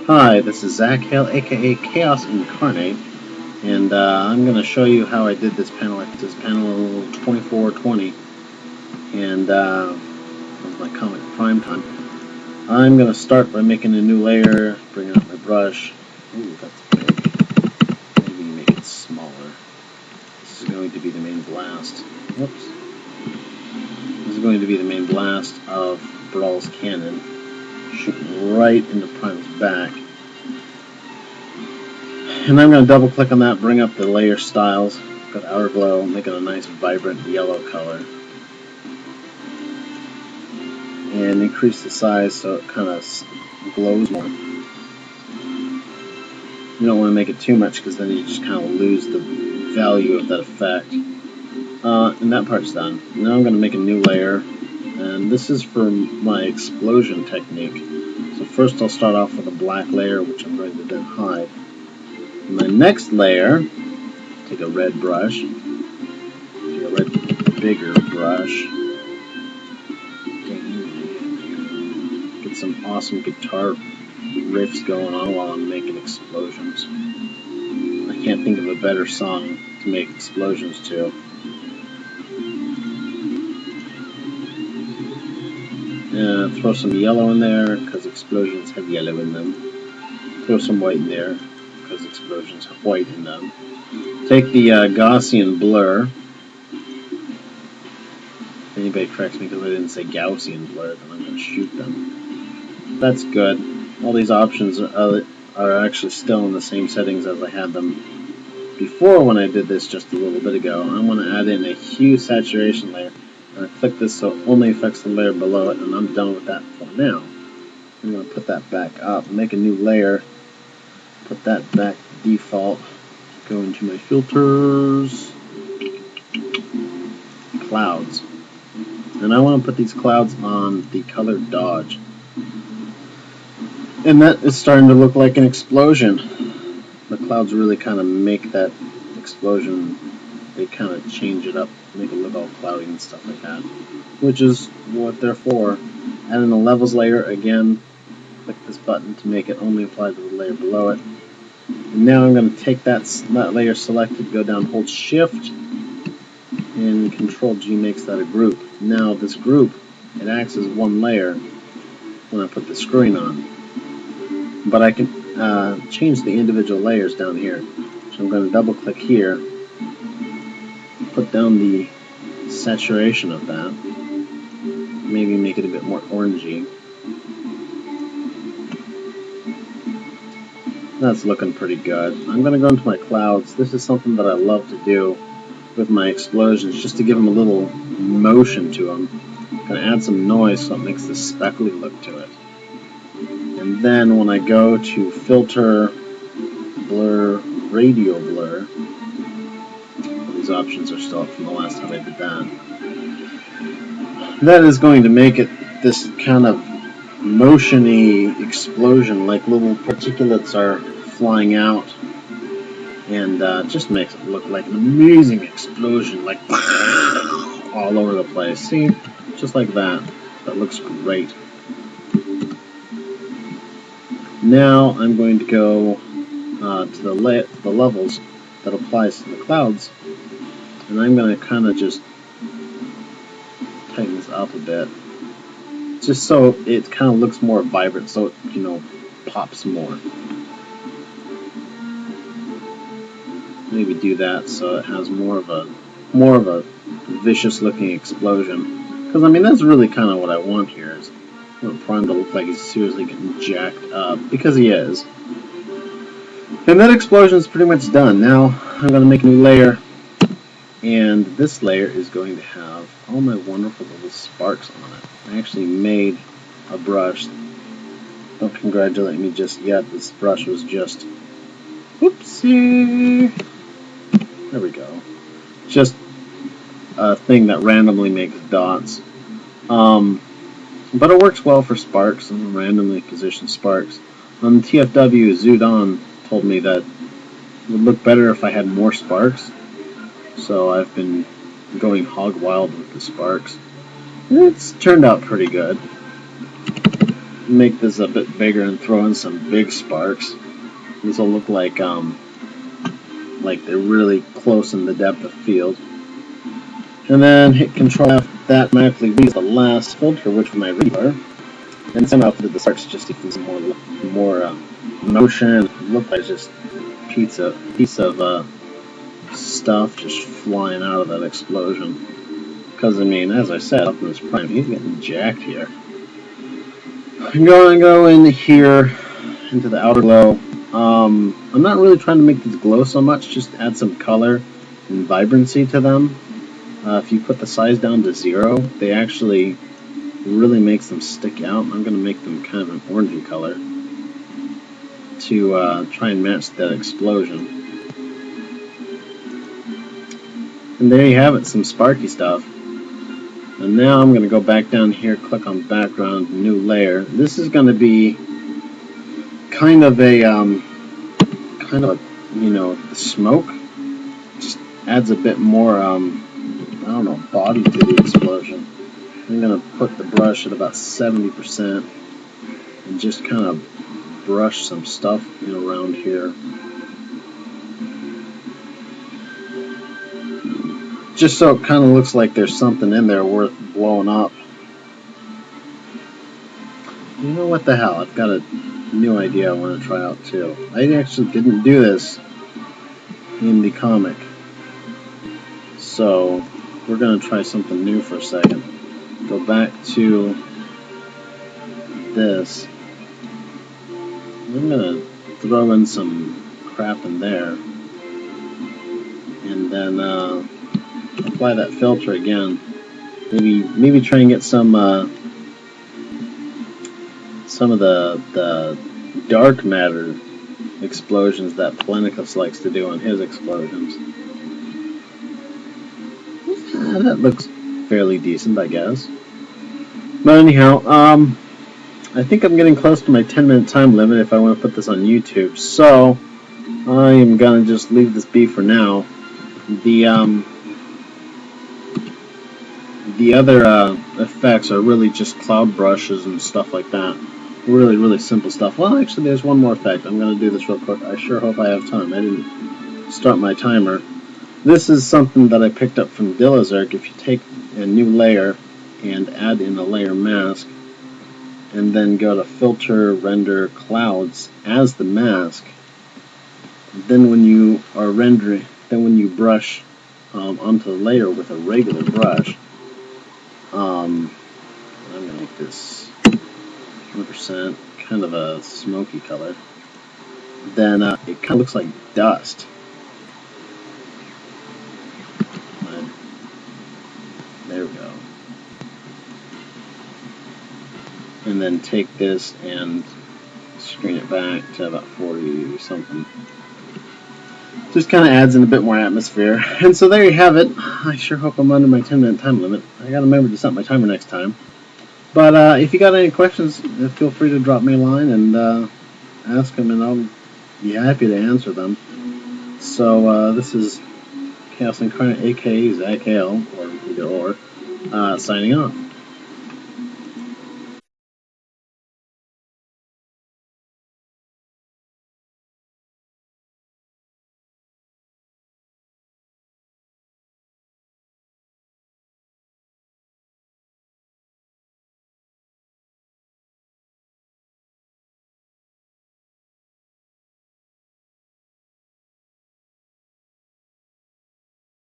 Hi, this is Zach Hale, aka Chaos Incarnate, and I'm going to show you how I did this panel. This is panel 2420, and that's my comic prime time. I'm going to start by making a new layer, bringing up my brush. Ooh, that's big. Maybe make it smaller. This is going to be the main blast. Whoops. This is going to be the main blast of Brawl's cannon. Shooting right into Prime's back. And I'm going to double click on that, bring up the layer styles, go to outer glow, make it a nice vibrant yellow color. And increase the size so it kind of glows more. You don't want to make it too much because then you just kind of lose the value of that effect. And that part's done. Now I'm going to make a new layer. And this is for my explosion technique. So first I'll start off with a black layer, which I'm going to then hide. In my next layer, take a red brush, take a red bigger brush, get some awesome guitar riffs going on while I'm making explosions. I can't think of a better song to make explosions to. Throw some yellow in there, because explosions have yellow in them. Throw some white in there, because explosions have white in them. Take the Gaussian blur. If anybody corrects me because I didn't say Gaussian blur, then I'm going to shoot them. That's good. All these options are actually still in the same settings as I had them before when I did this just a little bit ago. I'm going to add in a hue saturation layer. I click this so it only affects the layer below it, and I'm done with that for now. I'm going to put that back up, make a new layer, put that back default, go into my filters, clouds. And I want to put these clouds on the color dodge. And that is starting to look like an explosion. The clouds really kind of make that explosion. They kind of change it up, make it look all cloudy and stuff like that, which is what they're for. Add in the levels layer again, click this button to make it only apply to the layer below it. And now I'm going to take that layer selected, go down, hold Shift, and Control G makes that a group. Now this group, it acts as one layer when I put the screen on. But I can change the individual layers down here. So I'm going to double click here, put down the saturation of that, maybe make it a bit more orangey. That's looking pretty good. I'm going to go into my clouds. This is something that I love to do with my explosions, just to give them a little motion to them. I'm going to add some noise so it makes this speckly look to it. And then when I go to Filter, Blur, Radial Blur, these options are still up from the last time I did that. That is going to make it this kind of motion-y explosion, like little particulates are flying out, and just makes it look like an amazing explosion, like all over the place. See, just like that. That looks great. Now I'm going to go to the levels that applies to the clouds, and I'm going to kind of just tighten this up a bit, just so it kind of looks more vibrant, so it, pops more. Maybe do that so it has more of a vicious looking explosion. Because I mean, that's really kind of what I want here. Is I want Prime to look like he's seriously getting jacked up, because he is. And that explosion is pretty much done. Now I'm going to make a new layer, and this layer is going to have all my wonderful little sparks on it. I actually made a brush. Don't congratulate me just yet. This brush was just, whoopsie. There we go. Just a thing that randomly makes dots. But it works well for sparks and randomly positioned sparks. On TFW, Zudon told me that it would look better if I had more sparks. So I've been going hog wild with the sparks. And it's turned out pretty good. make this a bit bigger and throw in some big sparks. These will look like they're really close in the depth of field. And then hit Control F. That automatically reads the last filter, which was my rebar. And somehow did the sparks just to give some more motion. It looked like just a piece of stuff just flying out of that explosion. Because I mean, as I said, Optimus Prime, he's getting jacked here. I'm going to go in here into the outer glow. I'm not really trying to make these glow so much, just add some color and vibrancy to them. If you put the size down to 0, they actually really makes them stick out. I'm going to make them kind of an orangey color to try and match that explosion. And there you have it, some sparky stuff. And now I'm going to go back down here, click on background, new layer. This is going to be kind of a, you know, the smoke just adds a bit more, I don't know, body to the explosion. I'm going to put the brush at about 70% and just kind of brush some stuff around here. Just so it kind of looks like there's something in there worth blowing up. You know what the hell, I've got a new idea I want to try out too. I actually didn't do this in the comic. So we're going to try something new for a second. Go back to this. I'm going to throw in some crap in there. And then apply that filter again. Maybe try and get some of the dark matter explosions that Palenicus likes to do on his explosions. Yeah, that looks fairly decent, I guess. But anyhow, I think I'm getting close to my 10-minute time limit if I want to put this on YouTube. So I am gonna just leave this be for now. The other effects are really just cloud brushes and stuff like that. Really, really simple stuff. Well, actually, there's one more effect. I'm going to do this real quick. I sure hope I have time. I didn't start my timer. This is something that I picked up from Dillazerk. If you take a new layer and add in a layer mask, and then go to Filter, Render, Clouds as the mask, then when you are rendering, then when you brush onto the layer with a regular brush, I'm going to make this 100% kind of a smoky color, then it kind of looks like dust. There we go. And then take this and screen it back to about 40 or something. Just kind of adds in a bit more atmosphere. And so there you have it. I sure hope I'm under my 10-minute time limit. I gotta remember to set my timer next time. But if you got any questions, feel free to drop me a line and ask them, and I'll be happy to answer them. So this is Chaos Incarnate, aka Zach Hale, or either or, signing off.